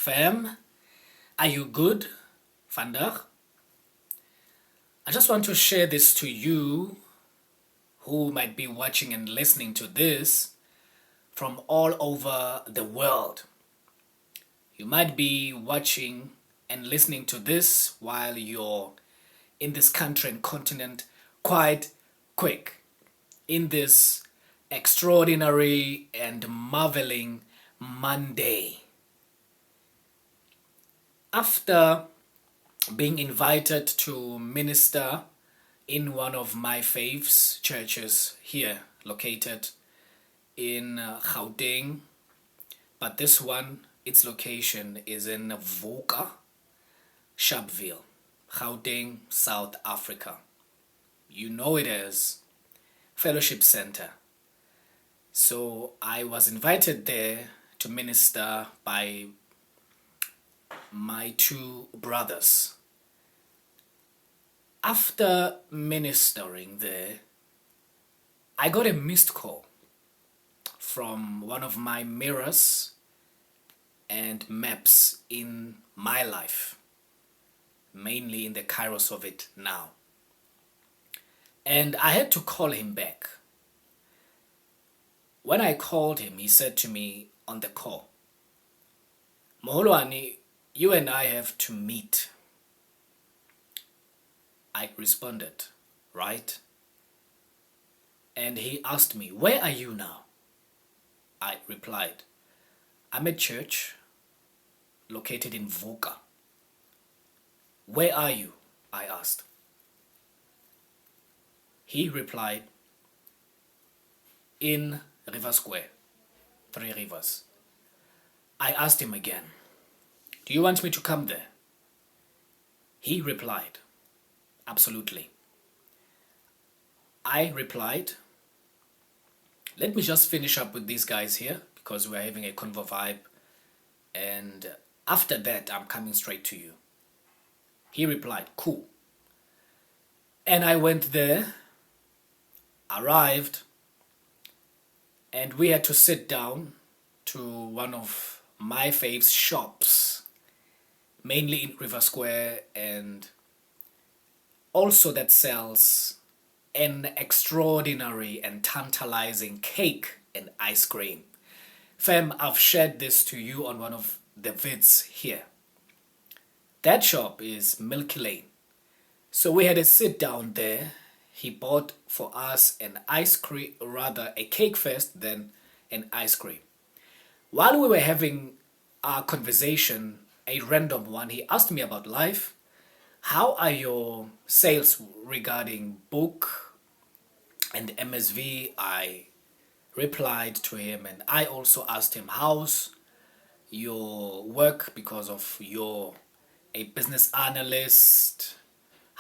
Fam, are you good? Vandaag? I just want to share this to you who might be watching and listening to this from all over the world. You might be watching and listening to this while you're in this country and continent quite quick, in this extraordinary and marveling Monday. After being invited to minister in one of my faith's churches here, located in Gauteng, but this one, its location is in Vuka, Sharpeville, Gauteng, South Africa. You know it as Fellowship Center. So I was invited there to minister by my two brothers. After ministering there, I got a missed call from one of my mirrors and maps in my life, mainly in the kairos of it now. And I had to call him back. When I called him, he said to me on the call, "Moholoane, you and I have to meet." I responded, "Right?" And he asked me, "Where are you now?" I replied, "I'm at church located in Vuka." "Where are you?" I asked. He replied, "In River Square, 3 Rivers." I asked him again, "Do you want me to come there?" He replied, "Absolutely." I replied, "Let me just finish up with these guys here because we're having a convo vibe, and after that I'm coming straight to you." He replied, "Cool." And I went there, arrived, and we had to sit down to one of my fave's shops, mainly in River Square, and also that sells an extraordinary and tantalizing cake and ice cream. Fam, I've shared this to you on one of the vids here. That shop is Milky Lane. So we had a sit down there. He bought for us an ice cream, rather a cake first, then an ice cream. While we were having our conversation, a random one, he asked me about life. "How are your sales regarding book and MSV?" I replied to him, and I also asked him, "How's your work because of you're a business analyst?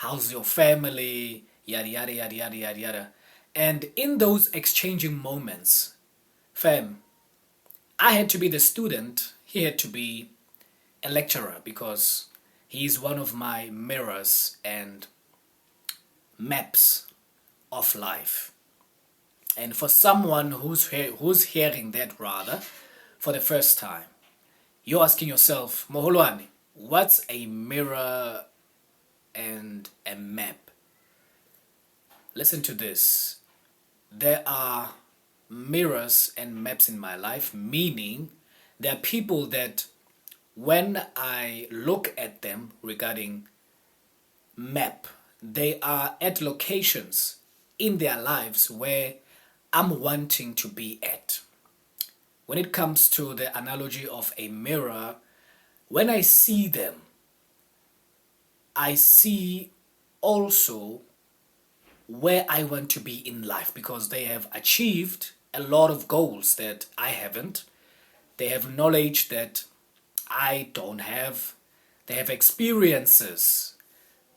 How's your family? Yada, yada, yada, yada, yada, yada." And in those exchanging moments, fam, I had to be the student, he had to be a lecturer, because he's one of my mirrors and maps of life. And for someone who's hearing that rather for the first time, you're asking yourself, "Moholoane, what's a mirror and a map?" Listen to this. There are mirrors and maps in my life, meaning there are people that when I look at them regarding map, they are at locations in their lives where I'm wanting to be at. When it comes to the analogy of a mirror, when I see them, I see also where I want to be in life, because they have achieved a lot of goals that I haven't. They have knowledge that I don't have. They have experiences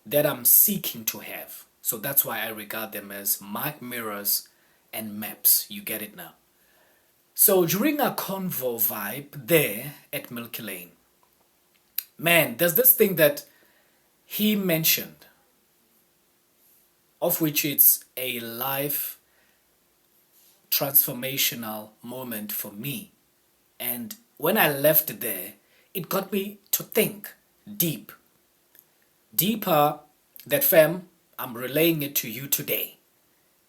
that I'm seeking to have. So that's why I regard them as my mirrors and maps. You get it now. So during our convo vibe there at Milky Lane, man, there's this thing that he mentioned, of which it's a life transformational moment for me. And when I left there, it got me to think deep. Deeper that, fam, I'm relaying it to you today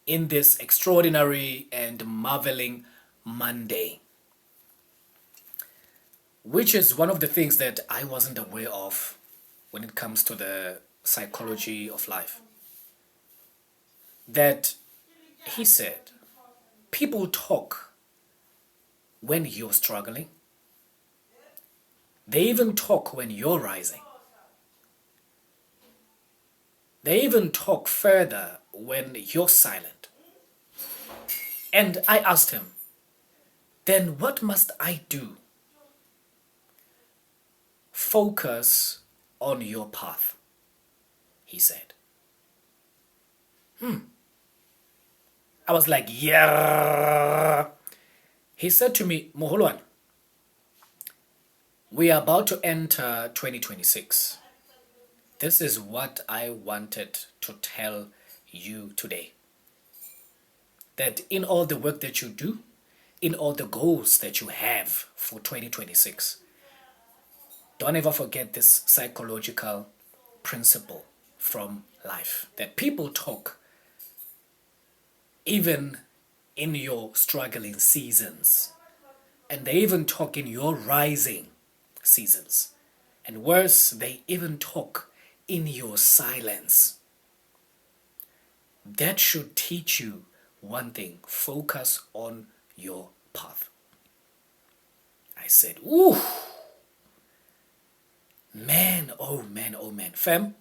in this extraordinary and marveling Monday, which is one of the things that I wasn't aware of when it comes to the psychology of life. That he said, people talk when you're struggling. They even talk when you're rising. They even talk further when you're silent. And I asked him, then what must I do? Focus on your path, he said. I was like, yeah. He said to me, Moholoane, we are about to enter 2026. This is what I wanted to tell you today. That in all the work that you do, in all the goals that you have for 2026, don't ever forget this psychological principle from life. That people talk even in your struggling seasons. And they even talk in your rising seasons. And worse, they even talk in your silence. That should teach you one thing: focus on your path. I said, ooh, man, oh man, oh man. Fam,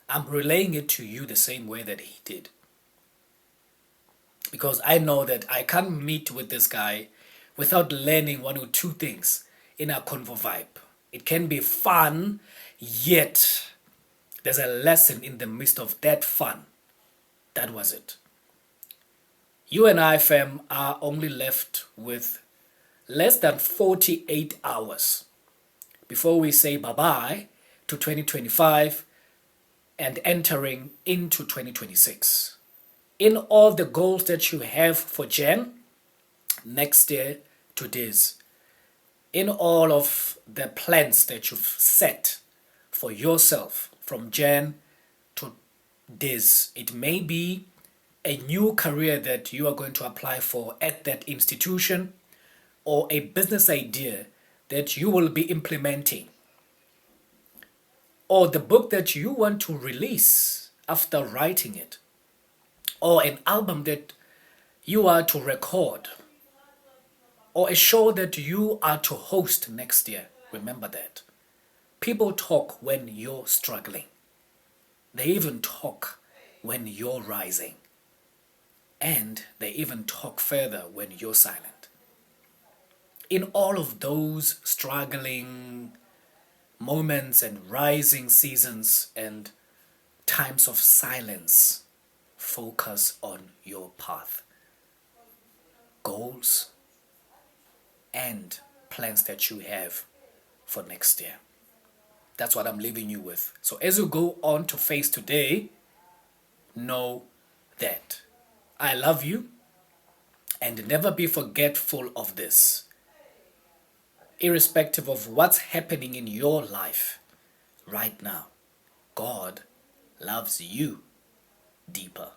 I'm relaying it to you the same way that he did. Because I know that I can't meet with this guy without learning one or two things in our convo vibe. It can be fun, yet there's a lesson in the midst of that fun. That was it. You and I, fam, are only left with less than 48 hours before we say bye-bye to 2025 and entering into 2026. In all the goals that you have for Jan, next year to this, in all of the plans that you've set for yourself from Jan to this, it may be a new career that you are going to apply for at that institution, or a business idea that you will be implementing, or the book that you want to release after writing it, or an album that you are to record, or a show that you are to host next year. Remember that. People talk when you're struggling. They even talk when you're rising. And they even talk further when you're silent. In all of those struggling moments and rising seasons and times of silence, focus on your path, goals, and plans that you have for next year. That's what I'm leaving you with. So as you go on to face today, know that I love you, and never be forgetful of this. Irrespective of what's happening in your life right now, God loves you deeper.